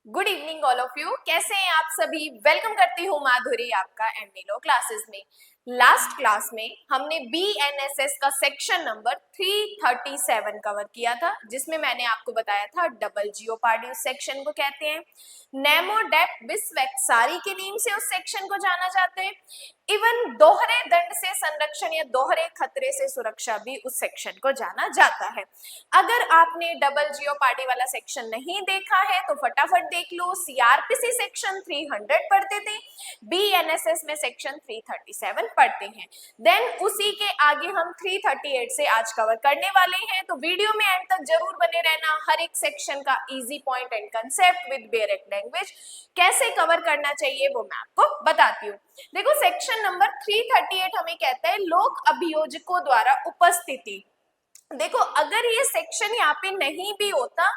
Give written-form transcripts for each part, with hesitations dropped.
Good evening all of you. कैसे हैं आप सभी? वेलकम करती हूँ माधुरी आपका एमनीलो क्लासेस में। लास्ट क्लास में हमने बीएनएसएस का सेक्शन नंबर 337 कवर किया था, जिसमें मैंने आपको बताया था डबल जियोपार्डी उस सेक्शन को कहते हैं। नेमो डेप बिस्वेक्सारी के नेम से उस सेक्शन को जाना जाता है। इवन दोहरे दंड से संरक्षण या दोहरे खतरे से सुरक्षा भी उस सेक्शन को जाना जाता है। अगर आपने डबल जियोपार्डी वाला सेक्शन नहीं देखा है तो फटाफट देख लो। सीआरपीसी सेक्शन 300 पढ़ते थे, बीएनएसएस में सेक्शन 337 पढ़ते हैं। देन उसी के आगे हम 338 से आज कवर करने वाले हैं, तो वीडियो में एंड तक जरूर बने रहना। हर एक सेक्शन का easy point and concept with direct language कैसे कवर करना चाहिए वो मैं आपको बताती हूँ। देखो, सेक्शन नंबर 338 हमें कहता है लोक अभियोजकों द्वारा उपस्थिति। देखो, अगर ये सेक्शन यहाँ पे नहीं भी होता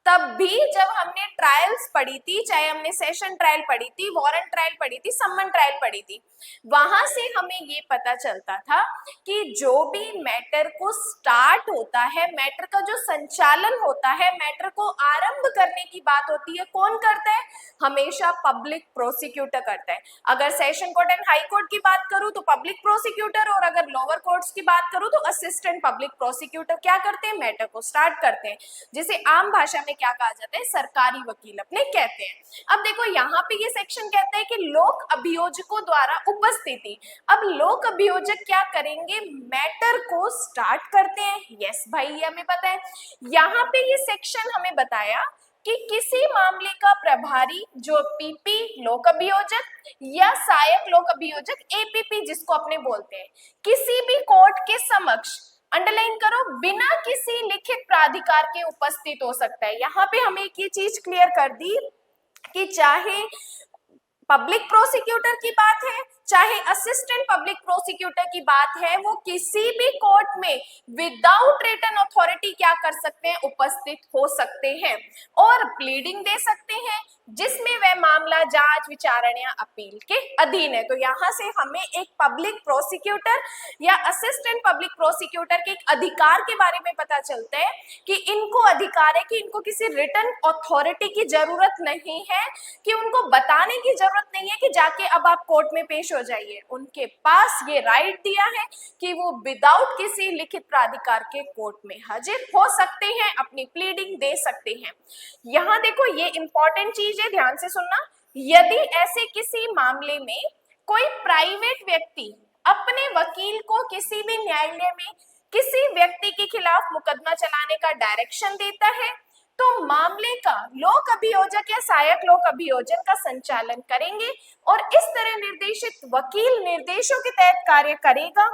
तब भी जब हमने ट्रायल्स पढ़ी थी, चाहे हमने सेशन ट्रायल पढ़ी थी, वारंट ट्रायल पढ़ी थी, सम्मन ट्रायल पढ़ी थी, वहां से हमें ये पता चलता था कि जो भी मैटर को स्टार्ट होता है, मैटर का जो संचालन होता है, मैटर को आरंभ करने की बात होती है, कौन करता है? हमेशा पब्लिक प्रोसिक्यूटर करता है। अगर session court and high court की बात करूं तो पब्लिक प्रोसिक्यूटर, और अगर लोअर कोर्ट्स की बात करूं तो असिस्टेंट पब्लिक प्रोसिक्यूटर क्या करते हैं? मैटर को स्टार्ट करते हैं, जिसे आम भाषा में क्या कहा जाता है? सरकारी वकील अपने कहते हैं। अब देखो, यहाँ पे ये सेक्शन कहता है कि लोक अभियोजकों द्वारा उपस्थिति। अब लोक अभियोजक क्या करेंगे? मैटर को स्टार्ट करते हैं। यस भाई, ये हमें पता है। यहाँ पे ये सेक्शन हमें बताया कि किसी मामले का प्रभारी जो पीपी लोक अभियोजक या सहायक लोक अभियोजक एपीपी जिसको अपने बोलते हैं, किसी भी कोर्ट के समक्ष, अंडरलाइन करो, बिना किसी लिखित प्राधिकार के उपस्थित हो सकता है। यहाँ पे हमें एक ये चीज क्लियर कर दी कि चाहे पब्लिक प्रोसिक्यूटर की बात है, चाहे असिस्टेंट पब्लिक प्रोसिक्यूटर की बात है, वो किसी भी कोर्ट में विदाउट रिटन अथॉरिटी क्या कर सकते हैं? उपस्थित हो सकते हैं और प्लीडिंग दे सकते हैं, जिसमें वह मामला जांच, विचारण या अपील के अधीन है। तो यहाँ से हमें एक पब्लिक प्रोसिक्यूटर या असिस्टेंट पब्लिक प्रोसिक्यूटर के एक अधिकार के बारे में पता चलता है कि इनको अधिकार है कि इनको किसी रिटन अथॉरिटी की जरूरत नहीं है, कि उनको बताने की जरूरत नहीं है कि जाके अब आप कोर्ट में पेश हो जाइए। उनके पास ये राइट दिया है कि वो विदाउट किसी लिखित प्राधिकार के कोर्ट में हाजिर हो सकते हैं, अपनी प्लीडिंग दे सकते हैं। यहाँ देखो, ये इंपॉर्टेंट चीज है, ध्यान से सुनना। यदि ऐसे किसी मामले में कोई प्राइवेट व्यक्ति अपने वकील को किसी भी न्यायालय में किसी व्यक्ति के खिलाफ मुकदमा चलाने का डायरेक्शन देता है, तो मामले का लोक अभियोजक या सहायक लोक अभियोजक का संचालन करेंगे और इस तरह निर्देशित वकील निर्देशों के तहत कार्य करेगा।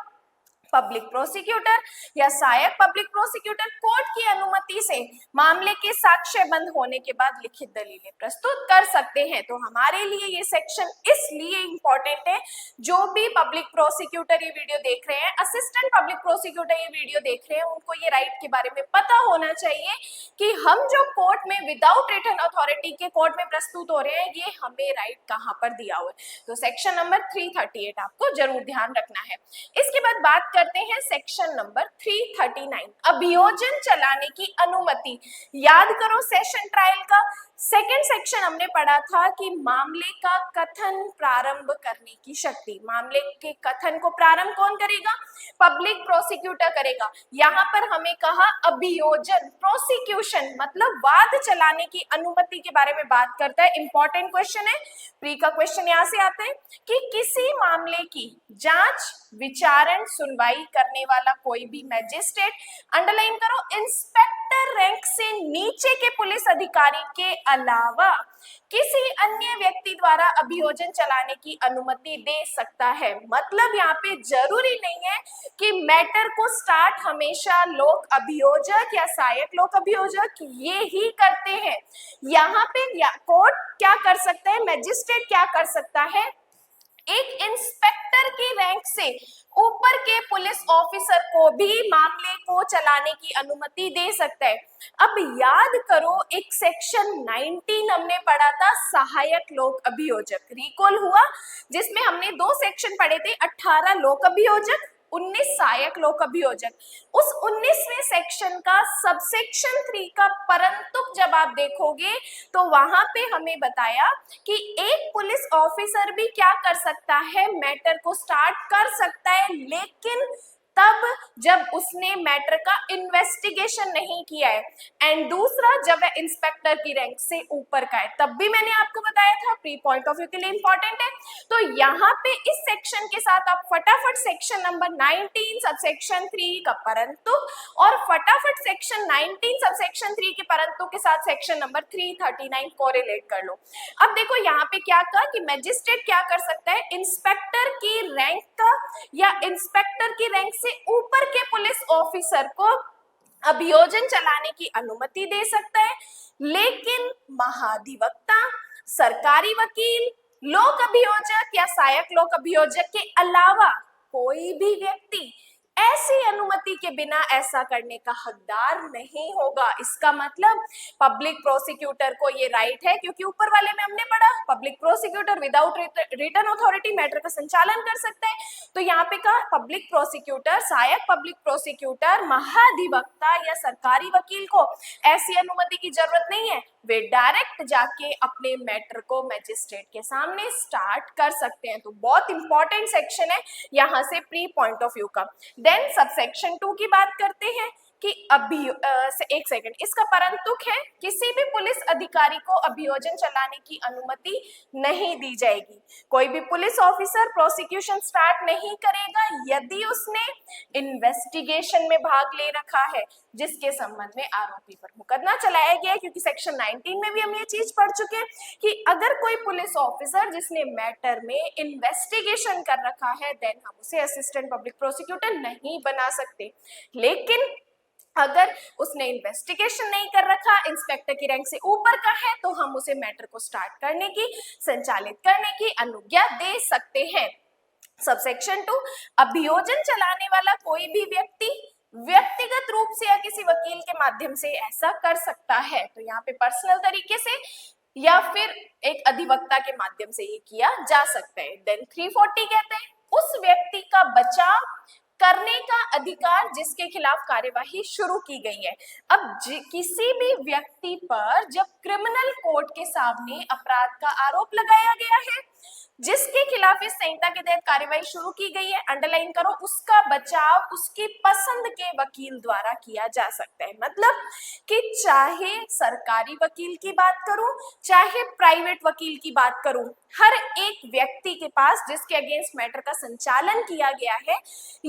पब्लिक प्रोसिक्यूटर या सहायक पब्लिक प्रोसिक्यूटर कोर्ट की अनुमति से मामले के साक्ष्य बंद होने के बाद लिखित दलीलें प्रस्तुत कर सकते हैं। तो हमारे लिए ये सेक्शन इसलिए इंपॉर्टेंट है, जो भी पब्लिक प्रोसिक्यूटर ये वीडियो देख रहे हैं, असिस्टेंट पब्लिक प्रोसिक्यूटर ये वीडियो देख रहे हैं, उनको ये राइट के बारे में पता होना चाहिए कि हम जो कोर्ट में विदाउट रिटन अथॉरिटी के कोर्ट में प्रस्तुत हो रहे हैं, ये हमें राइट कहाँ पर दिया हुआ है। तो सेक्शन नंबर 338 आपको जरूर ध्यान रखना है। इसके बाद बात करते हैं सेक्शन नंबर 339, अभियोजन चलाने की अनुमति। याद करो, सेशन ट्रायल का सेकंड सेक्शन हमने पढ़ा था कि मामले का कथन प्रारंभ करने की शक्ति। मामले के कथन को प्रारंभ कौन करेगा? पब्लिक प्रोसिक्यूटर करेगा। यहाँ पर हमें कहा अभियोजन, प्रोसिक्यूशन मतलब वाद चलाने की अनुमति के बारे में बात करता है। इंपॉर्टेंट क्वेश्चन है, प्री का क्वेश्चन यहाँ से आता है कि किसी मामले की जांच, विचारण, सुनवाई करने वाला कोई भी मैजिस्ट्रेट, अंडरलाइन करो, इंस्पेक्टर रैंक से नीचे के पुलिस अधिकारी के अलावा किसी अन्य व्यक्ति द्वारा अभियोजन चलाने की अनुमति दे सकता है। मतलब यहाँ पे जरूरी नहीं है कि मैटर को स्टार्ट हमेशा लोक अभियोजक या सहायक लोक अभियोजक ये ही करते हैं। यहाँ पे कोर्ट क्या कर सकता है? मैजिस्ट्रेट क्या कर सकता है? एक इंस्पेक्टर की रैंक से ऊपर के पुलिस ऑफिसर को भी मामले को चलाने की अनुमति दे सकता है। अब याद करो, एक सेक्शन 19 हमने पढ़ा था, सहायक लोक अभियोजक, रिकॉल हुआ, जिसमें हमने दो सेक्शन पढ़े थे, 18 लोक अभियोजक 19 सहायक लोक अभियोजक। उस 19वें सेक्शन का सबसेक्शन 3 का परंतुक जब आप देखोगे तो वहां पे हमें बताया कि एक पुलिस ऑफिसर भी क्या कर सकता है, मैटर को स्टार्ट कर सकता है, लेकिन तब जब उसने मैटर का इन्वेस्टिगेशन नहीं किया है, एंड दूसरा जब वह इंस्पेक्टर की रैंक से ऊपर का है। तब भी मैंने आपको बताया था, प्री पॉइंट ऑफ व्यू के लिए इंपॉर्टेंट है। तो यहाँ पे इस सेक्शन के साथ आप फटाफट सेक्शन नंबर 19 सबसेक्शन 3 का परंतु और फटाफट सेक्शन 19 सबसेक्शन 3 के परंतु के साथ सेक्शन नंबर 339 कोरिलेट कर लो। अब देखो यहाँ पे क्या कहा कि मैजिस्ट्रेट क्या कर सकता है, इंस्पेक्टर की रैंक का या इंस्पेक्टर की रैंक से ऊपर के पुलिस ऑफिसर को अभियोजन चलाने की अनुमति दे सकता है, लेकिन महाधिवक्ता, सरकारी वकील, लोक अभियोजक या सहायक लोक अभियोजक के अलावा कोई भी व्यक्ति ऐसी अनुमति के बिना ऐसा करने का हकदार नहीं होगा। इसका मतलब पब्लिक प्रोसिक्यूटर को ये राइट है, क्योंकि ऊपर वाले में हमने पढ़ा public prosecutor without written authority matter का संचालन कर सकता है। तो यहाँ पे कहा पब्लिक प्रोसिक्यूटर, सहायक पब्लिक प्रोसिक्यूटर, महाधिवक्ता या सरकारी वकील को ऐसी अनुमति की जरूरत नहीं है, वे डायरेक्ट जाके अपने मैटर को मैजिस्ट्रेट के सामने स्टार्ट कर सकते हैं। तो बहुत इंपॉर्टेंट सेक्शन है यहाँ से प्री पॉइंट ऑफ व्यू का। देन सबसेक्शन 2 की बात करते हैं कि एक सेकंड, इसका परंतुक है किसी भी पुलिस अधिकारी को अभियोजन चलाने की अनुमति नहीं दी जाएगी। कोई भी पुलिस ऑफिसर प्रोसिक्यूशन स्टार्ट नहीं करेगा यदि उसने इन्वेस्टिगेशन में भाग ले रखा है जिसके संबंध में आरोपी पर मुकदमा चलाया गया है, क्योंकि सेक्शन 19 में भी हम ये चीज पढ़ चुके हैं कि अगर कोई पुलिस ऑफिसर जिसने मैटर में इन्वेस्टिगेशन कर रखा है देन हम उसे असिस्टेंट पब्लिक प्रोसिक्यूटर नहीं बना सकते। लेकिन अगर उसने इन्वेस्टिगेशन नहीं कर रखा, इंस्पेक्टर की रैंक से ऊपर का है, तो हम उसे मैटर को स्टार्ट करने की, संचालित करने की अनुज्ञा दे सकते हैं। सबसेक्शन 2, अभियोजन चलाने वाला कोई भी व्यक्ति व्यक्तिगत रूप से या किसी वकील के माध्यम से ऐसा कर सकता है। तो यहाँ पे पर्सनल तरीके से या फिर एक अधिवक्ता के माध्यम से ये किया जा सकता है। देन 340 कहते हैं उस व्यक्ति का बचाव करने का अधिकार जिसके खिलाफ कार्यवाही शुरू की गई है। अब किसी भी व्यक्ति पर जब क्रिमिनल कोर्ट के सामने अपराध का आरोप लगाया गया है, जिसके खिलाफ इस संहिता के तहत कार्यवाही शुरू की गई है, अंडरलाइन करो, उसका बचाव उसकी पसंद के वकील द्वारा किया जा सकता है। मतलब कि चाहे सरकारी वकील की बात करूं, चाहे प्राइवेट वकील की बात करूं, हर एक व्यक्ति के पास जिसके अगेंस्ट मैटर का संचालन किया गया है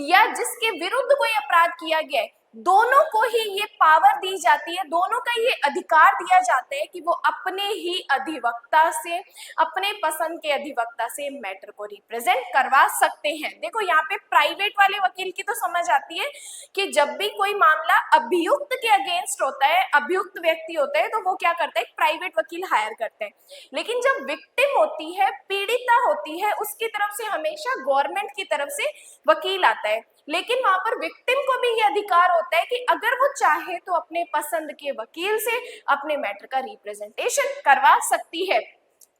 या जिसके विरुद्ध कोई अपराध किया गया है, दोनों को ही ये पावर दी जाती है, दोनों का ये अधिकार दिया जाता है कि वो अपने ही अधिवक्ता से, अपने पसंद के अधिवक्ता से मैटर को रिप्रेजेंट करवा सकते हैं। देखो यहाँ पे प्राइवेट वाले वकील की तो समझ आती है कि जब भी कोई मामला अभियुक्त के अगेंस्ट होता है, अभियुक्त व्यक्ति होता है, तो वो क्या करता है, एक प्राइवेट वकील हायर करते हैं। लेकिन जब विक्टिम होती है, पीड़िता होती है, उसकी तरफ से हमेशा गवर्नमेंट की तरफ से वकील आता है। लेकिन वहां पर विक्टिम को भी ये अधिकार होता है कि अगर वो चाहे तो अपने पसंद के वकील से अपने मैटर का रिप्रेजेंटेशन करवा सकती है।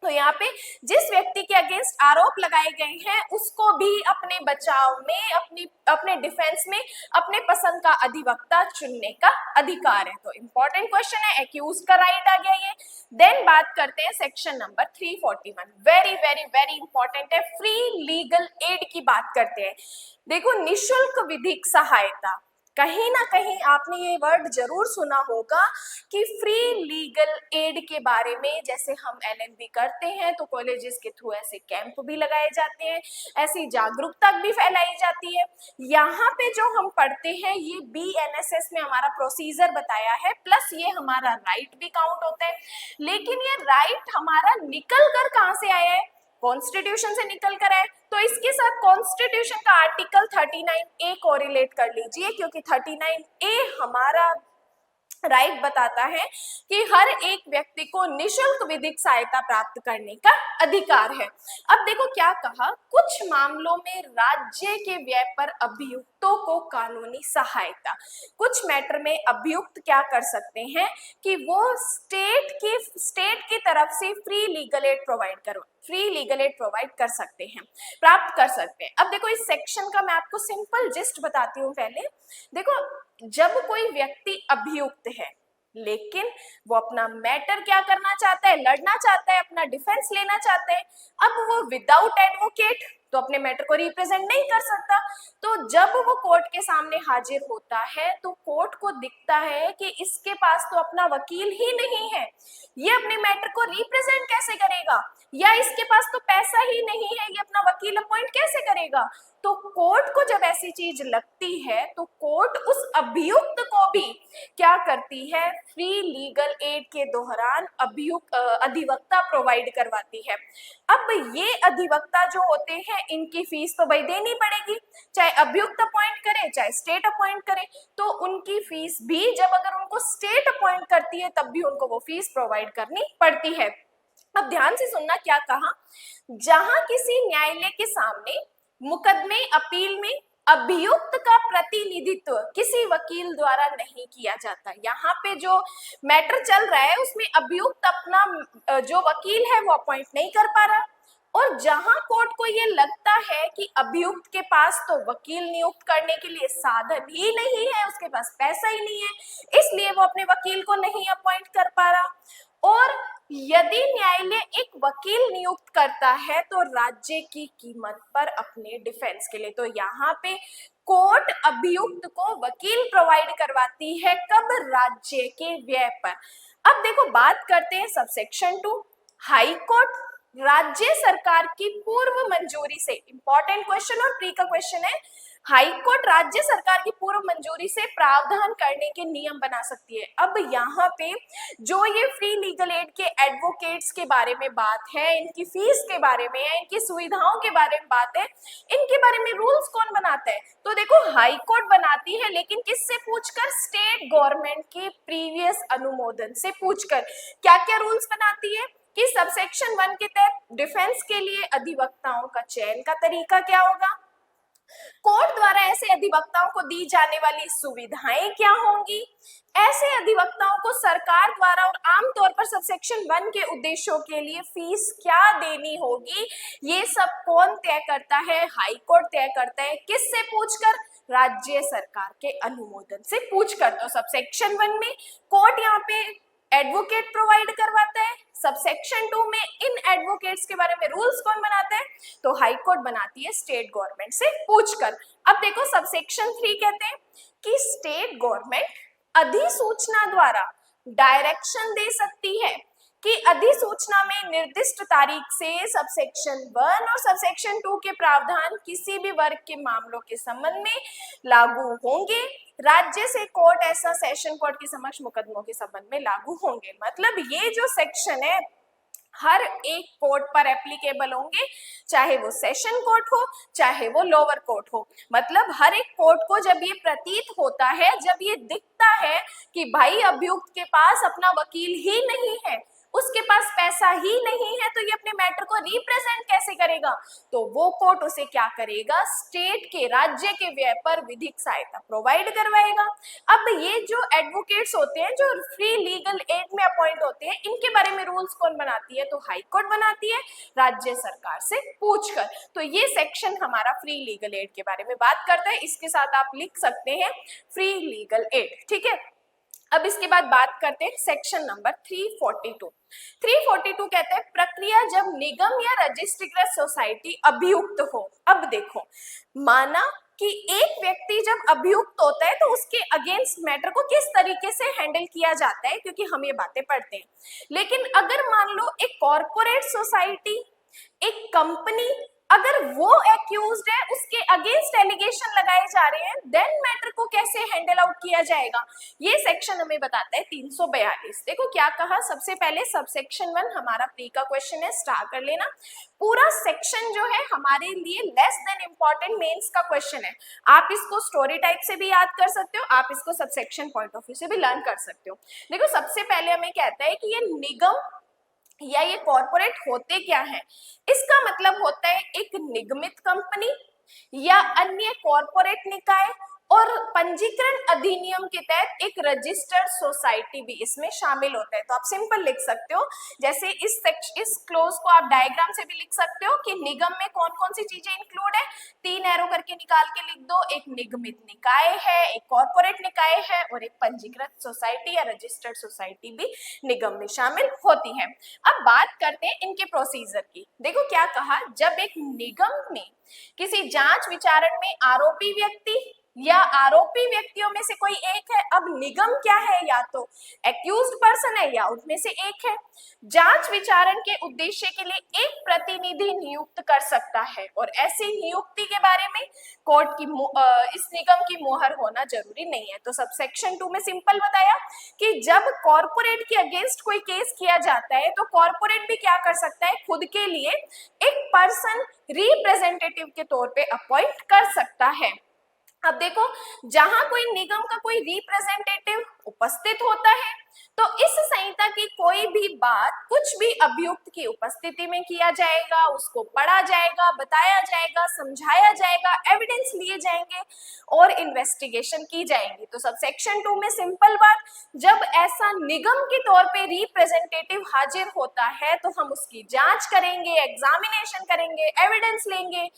तो यहाँ पे जिस व्यक्ति के अगेंस्ट आरोप लगाए गए हैं उसको भी अपने बचाव में, अपने डिफेंस में अपने पसंद का अधिवक्ता चुनने का अधिकार है। तो इंपॉर्टेंट क्वेश्चन है, एक्यूज का राइट आ गया ये। देन बात करते हैं section number 341, very very very important है, फ्री लीगल एड की बात करते हैं। देखो निशुल्क विधिक सहायता, कहीं ना कहीं आपने ये वर्ड जरूर सुना होगा कि फ्री लीगल एड के बारे में, जैसे हम एलएलबी करते हैं तो कॉलेजेस के थ्रू ऐसे कैंप भी लगाए जाते हैं, ऐसी जागरूकता भी फैलाई जाती है। यहाँ पे जो हम पढ़ते हैं ये बीएनएसएस में हमारा प्रोसीजर बताया है, प्लस ये हमारा राइट भी काउंट होता है। लेकिन ये राइट हमारा निकल कर कहाँ से आया है, कॉन्स्टिट्यूशन से निकल कर आए। तो इसके साथ कॉन्स्टिट्यूशन का आर्टिकल 39A कोरिलेट कर लीजिए, क्योंकि 39A हमारा राइट बताता है कि हर एक व्यक्ति को निशुल्क विधिक सहायता प्राप्त करने का अधिकार है। अब देखो क्या कहा, कुछ मामलों में राज्य के व्यय पर अभियुक्तों को कानूनी सहायता, कुछ मैटर में अभियुक्त क्या कर सकते हैं कि वो स्टेट की तरफ से फ्री लीगल एड प्रोवाइड कर सकते हैं, प्राप्त कर सकते हैं। अब देखो इस सेक्शन का मैं आपको सिंपल जिस्ट बताती हूँ। पहले देखो, जब कोई व्यक्ति अभियुक्त है लेकिन वो अपना मैटर क्या करना चाहता है, लड़ना चाहता है, अपना डिफेंस लेना चाहता है, अब वो विदाउट एडवोकेट तो अपने मैटर को रिप्रेजेंट नहीं कर सकता। तो जब वो कोर्ट के सामने हाजिर होता है तो कोर्ट को दिखता है कि इसके पास तो अपना वकील ही नहीं है, ये अपने मैटर को रिप्रेजेंट कैसे करेगा, या इसके पास तो पैसा ही नहीं है, ये अपना वकील अपॉइंट कैसे करेगा। तो कोर्ट को जब ऐसी चीज लगती है तो कोर्ट उस अभियुक्त को भी क्या करती है, फ्री लीगल एड के दौरान अधिवक्ता प्रोवाइड करवाती है। अब ये अधिवक्ता जो होते हैं इनकी फीस तो भाई देनी पड़ेगी, चाहे अभियुक्त अपॉइंट करे चाहे स्टेट अपॉइंट करे, तो उनकी फीस भी जब अगर उनको स्टेट अपॉइंट करती है तब भी उनको वो फीस प्रोवाइड करनी पड़ती है। अब ध्यान से सुनना क्या कहा, जहां किसी न्यायालय के सामने मुकदमे अपील में अभियुक्त का प्रतिनिधित्व किसी वकील द्वारा नहीं किया जाता, यहाँ पे जो मैटर चल रहा है उसमें अभियुक्त अपना जो वकील है वो अपॉइंट नहीं कर पा रहा, और जहां कोर्ट को ये लगता है कि अभियुक्त के पास तो वकील नियुक्त करने के लिए साधन ही नहीं है, उसके पास पैसा ही नहीं है, इसलिए वो अपने वकील को नहीं अपॉइंट कर पा रहा, और यदि न्यायालय एक वकील नियुक्त करता है तो राज्य की कीमत पर अपने डिफेंस के लिए, तो यहाँ पे कोर्ट अभियुक्त को वकील प्रोवाइड करवाती है, कब, राज्य के व्यय पर। अब देखो बात करते हैं सबसेक्शन 2, हाई कोर्ट राज्य सरकार की पूर्व मंजूरी से, इंपॉर्टेंट क्वेश्चन और प्री का क्वेश्चन है, हाई कोर्ट राज्य सरकार की पूर्व मंजूरी से प्रावधान करने के नियम बना सकती है। अब यहाँ पे जो ये फ्री लीगल एड के एडवोकेट्स के बारे में बात है, इनकी फीस के बारे में है, इनकी सुविधाओं के बारे में बात है, इनके बारे में रूल्स कौन बनाता है, तो देखो हाई कोर्ट बनाती है, लेकिन किससे पूछकर, स्टेट गवर्नमेंट के प्रीवियस अनुमोदन से पूछकर। क्या क्या रूल्स बनाती है कि सबसेक्शन 1 के तहत डिफेंस के लिए अधिवक्ताओं का चयन का तरीका क्या होगा, कोर्ट द्वारा ऐसे अधिवक्ताओं को दी जाने वाली सुविधाएं क्या होंगी, ऐसे अधिवक्ताओं को सरकार द्वारा और आमतौर पर सबसेक्शन 1 के उद्देश्यों के लिए फीस क्या देनी होगी, ये सब कौन तय करता है, हाई कोर्ट तय करता है, किससे पूछकर, राज्य सरकार के अनुमोदन से पूछकर। तो सबसेक्शन 1 में कोर्ट यहाँ पे एडवोकेट प्रोवाइड करवाता है, सबसेक्शन 2 में इन एडवोकेट्स के बारे में रूल्स कौन बनाता है, तो हाई कोर्ट बनाती है स्टेट गवर्नमेंट से पूछकर। अब देखो सबसेक्शन 3 कहते हैं कि स्टेट गवर्नमेंट अधिसूचना द्वारा डायरेक्शन दे सकती है कि अधिसूचना में निर्दिष्ट तारीख से सबसेक्शन 1 और सबसेक्शन 2 के प्रावधान किसी भी वर्ग के मामलों के संबंध में लागू होंगे, राज्य से कोर्ट ऐसा सेशन कोर्ट के समक्ष मुकदमों के संबंध में लागू होंगे। मतलब ये जो सेक्शन है हर एक कोर्ट पर एप्लीकेबल होंगे, चाहे वो सेशन कोर्ट हो चाहे वो लोअर कोर्ट हो। मतलब हर एक कोर्ट को जब ये प्रतीत होता है, जब ये दिखता है कि भाई अभियुक्त के पास अपना वकील ही नहीं है, उसके पास पैसा ही नहीं है, तो ये अपने मैटर को रिप्रेजेंट कैसे करेगा, तो वो कोर्ट उसे क्या करेगा, स्टेट के, राज्य के व्यय पर विधिक सहायता प्रोवाइड करवाएगा। अब ये जो एडवोकेट्स होते हैं जो फ्री लीगल एड में अपॉइंट होते हैं, इनके बारे में रूल्स कौन बनाती है, तो हाई कोर्ट बनाती है राज्य सरकार से पूछकर। तो ये सेक्शन हमारा फ्री लीगल एड के बारे में बात करता है, इसके साथ आप लिख सकते हैं फ्री लीगल एड, ठीक है। अब इसके बाद बात करते हैं सेक्शन नंबर 342। 342 कहते हैं प्रक्रिया जब निगम या रजिस्ट्रीकृत सोसाइटी अभियुक्त हो। अब देखो, माना कि एक व्यक्ति जब अभियुक्त होता है तो उसके अगेंस्ट मैटर को किस तरीके से हैंडल किया जाता है, क्योंकि हम ये बातें पढ़ते हैं। लेकिन अगर मान लो एक कॉर्पोरेट सोसाइटी, एक कंपनी अगर वो एक्यूज्ड है, उसके अगेंस्ट एलिगेशन लगाए जा रहे हैं, देन मैटर को कैसे हैंडल आउट किया जाएगा, ये सेक्शन हमें बताता है 342। देखो क्या कहा, सबसे पहले सबसेक्शन 1 हमारा प्री का क्वेश्चन है, स्टार कर लेना। पूरा सेक्शन जो है हमारे लिए लेस देन इंपॉर्टेंट मेंस का क्वेश्चन है। आप इसको स्टोरी टाइप से भी याद कर सकते हो, आप इसको सबसेक्शन पॉइंट ऑफ व्यू से भी लर्न कर सकते हो। देखो सबसे पहले हमें कहता है कि ये निगम या ये कॉर्पोरेट होते क्या हैं। इसका मतलब होता है एक निगमित कंपनी या अन्य कॉर्पोरेट निकाय और पंजीकरण अधिनियम के तहत एक रजिस्टर्ड सोसाइटी भी इसमें शामिल होता है। तो आप सिंपल लिख सकते हो, जैसे इस क्लोज को आप डायग्राम से भी लिख सकते हो कि निगम में कौन कौन सी चीजें इंक्लूड है, 3 एरो करके निकाल के लिख दो। एक निगमित निकाय है, एक कॉर्पोरेट निकाय है और एक पंजीकृत सोसाइटी या रजिस्टर्ड सोसाइटी भी निगम में शामिल होती है। अब बात करते हैं इनके प्रोसीजर की। देखो क्या कहा, जब एक निगम में किसी जांच विचारण में आरोपी व्यक्ति या आरोपी व्यक्तियों में से कोई एक है। अब निगम क्या है, या तो एक्यूज्ड पर्सन है या उनमें से एक है। जांच विचारण के उद्देश्य के लिए एक प्रतिनिधि नियुक्त कर सकता है और ऐसी नियुक्ति के बारे में कोर्ट की इस निगम की मोहर होना जरूरी नहीं है। तो सबसेक्शन 2 में सिंपल बताया कि जब कॉर्पोरेट के अगेंस्ट कोई केस किया जाता है तो कॉर्पोरेट भी क्या कर सकता है, खुद के लिए एक पर्सन रिप्रेजेंटेटिव के तौर पे अपॉइंट कर सकता है। अब देखो, जहां कोई निगम का कोई रिप्रेजेंटेटिव उपस्थित होता है तो इस संहिता की कोई भी बात कुछ भी अभियुक्त की उपस्थिति में किया जाएगा, उसको पढ़ा जाएगा, बताया जाएगा, समझाया जाएगा, एविडेंस लिए जाएंगे और इन्वेस्टिगेशन की जाएगी। तो सबसेक्शन 2 में सिंपल बात, जब ऐसा निगम के तौर पे रिप्रेजेंटेटिव हाजिर होता है तो हम उसकी जांच करेंगे, एग्जामिनेशन करेंगे, एविडेंस लेंगे,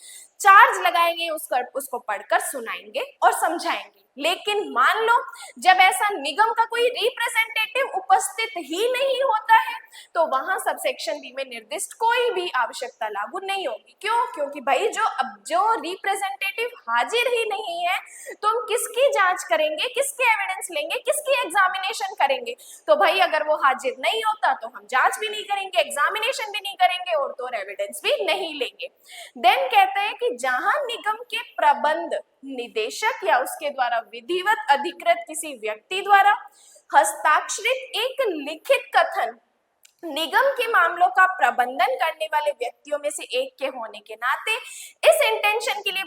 चार्ज लगाएंगे, उसको पढ़कर सुनाएंगे और समझाएंगे। लेकिन मान लो जब ऐसा निगम का कोई रिप्रेजेंटेटिव उपस्थित ही नहीं होता है तो वहां सबसेक्शन बी में निर्दिष्ट कोई भी आवश्यकता लागू नहीं होगी। क्यों? क्योंकि भाई जो रिप्रेजेंटेटिव हाजिर ही नहीं है तो हम किसकी जांच करेंगे, किसके एविडेंस लेंगे, किसकी एग्जामिनेशन करेंगे। तो भाई अगर वो हाजिर नहीं होता तो हम जांच भी नहीं करेंगे, एग्जामिनेशन भी नहीं करेंगे और तो एविडेंस भी नहीं लेंगे। देन कहते हैं कि जहां निगम के प्रबंध निदेशक या उसके द्वारा विधिवत अधिकृत किसी व्यक्ति द्वारा हस्ताक्षरित एक लिखित कथन निगम के मामलों का प्रबंधन करने वाले व्यक्तियों में से एक के होने के नाते इस इंटेंशन के लिए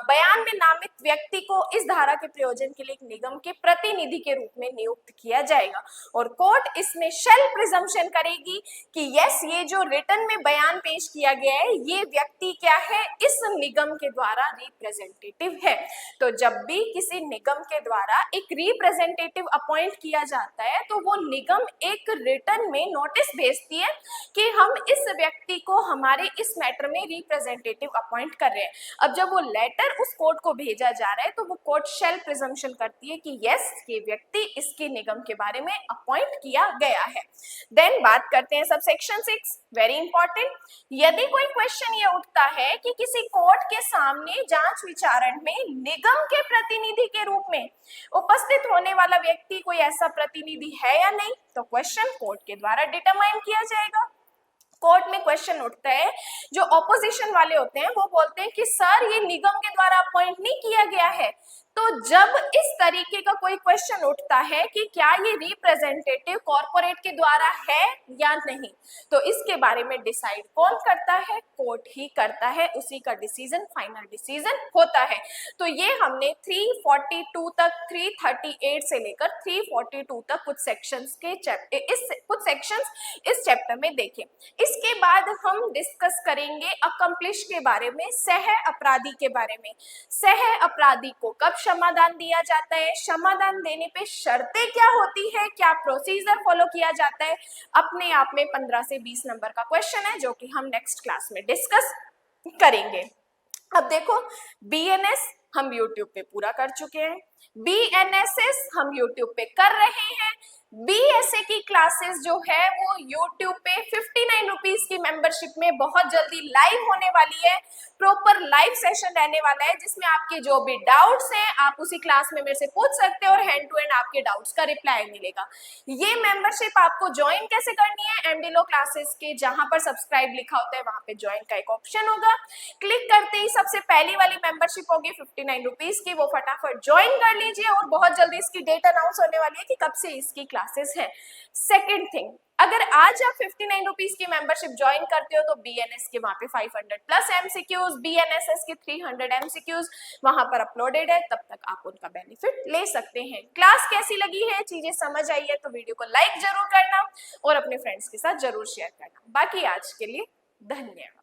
बयान में नामित व्यक्ति को इस धारा के प्रयोजन के लिए एक निगम के प्रतिनिधि के रूप में नियुक्त किया जाएगा और कोर्ट इसमें शेल प्रिजम्पशन करेगी कि यस, ये जो रिटर्न में बयान पेश किया गया है ये व्यक्ति क्या है, इस निगम के द्वारा रिप्रेजेंटेटिव है। तो जब भी किसी निगम के द्वारा एक रिप्रेजेंटेटिव अपॉइंट किया जाता है तो वो निगम एक रिटर्न में नोटिस भेजती है कि हम इस व्यक्ति को हमारे इस मैटर में रिप्रेजेंटेटिव अपॉइंट कर रहे हैं। अब जब वो लेटर उस कोर्ट को भेजा जा रहा है तो वो कोर्ट शेल प्रिजम्पशन करती है कि यस, ये व्यक्ति इसके निगम के बारे में अपॉइंट किया गया है। देन बात करते हैं सबसेक्शन 6, वेरी इंपॉर्टेंट। यदि कोई क्वेश्चन ये उठता है कि किसी कोर्ट के सामने जांच विचारण में निगम के प्रतिनिधि के रूप में उपस्थित होने वाला व्यक्ति कोई ऐसा प्रतिनिधि है या नहीं, तो क्वेश्चन कोर्ट के द्वारा डिटरमाइन किया जाएगा। कोर्ट में क्वेश्चन उठता है, जो ऑपोजिशन वाले होते हैं वो बोलते हैं कि सर ये निगम के द्वारा अपॉइंट नहीं किया गया है। तो जब इस तरीके का कोई क्वेश्चन उठता है कि क्या ये रिप्रेजेंटेटिव कॉर्पोरेट के द्वारा है या नहीं, तो इसके बारे में डिसाइड कौन करता है, कोर्ट ही करता है, उसी का डिसीजन फाइनल डिसीजन होता है। तो ये हमने 342 तक 338 से लेकर 342 तक कुछ सेक्शंस इस चैप्टर में देखे। इसके बाद हम डिस्कस करेंगे अकम्प्लिश के बारे में, सह अपराधी के बारे में। सह अपराधी को कब क्षमादान दिया जाता है, क्षमादान देने पे शर्तें क्या होती है, क्या प्रोसीजर फॉलो किया जाता है, अपने आप में 15 से 20 नंबर का क्वेश्चन है जो कि हम नेक्स्ट क्लास में डिस्कस करेंगे। अब देखो, बीएनएस हम YouTube पे पूरा कर चुके हैं, बीएनएसएस हम YouTube पे कर रहे हैं। बीएसए की क्लासेस जो है वो YouTube पे 59 रुपीज रुपीज की मेंबरशिप में बहुत जल्दी लाइव होने वाली है, प्रॉपर लाइव सेशन रहने वाला है, जिसमें आपके जो भी डाउट्स हैं आप उसी क्लास में मेरे से पूछ सकते हो और हैंड टू हैंड आपके डाउट्स का रिप्लाई मिलेगा। ये मेंबरशिप आपको ज्वाइन कैसे करनी है, एमडी लॉ क्लासेस के जहां पर सब्सक्राइब लिखा होता है वहां पे ज्वाइन का एक ऑप्शन होगा, क्लिक करते ही सबसे पहली वाली मेंबरशिप होगी 59 रुपीज की, वो फटाफट ज्वाइन कर लीजिए और बहुत जल्दी इसकी डेट अनाउंस होने वाली है कि कब से इसकी क्लासेस है। सेकेंड थिंग, अगर आज आप 59 रुपीज की मेंबरशिप ज्वाइन करते हो तो बीएनएस के वहां पे 500 प्लस एमसीक्यूज, बीएनएसएस के 300 एमसीक्यूज वहां पर अपलोडेड है, तब तक आप उनका बेनिफिट ले सकते हैं। क्लास कैसी लगी है, चीजें समझ आई है तो वीडियो को लाइक जरूर करना और अपने फ्रेंड्स के साथ जरूर शेयर करना। बाकी आज के लिए धन्यवाद।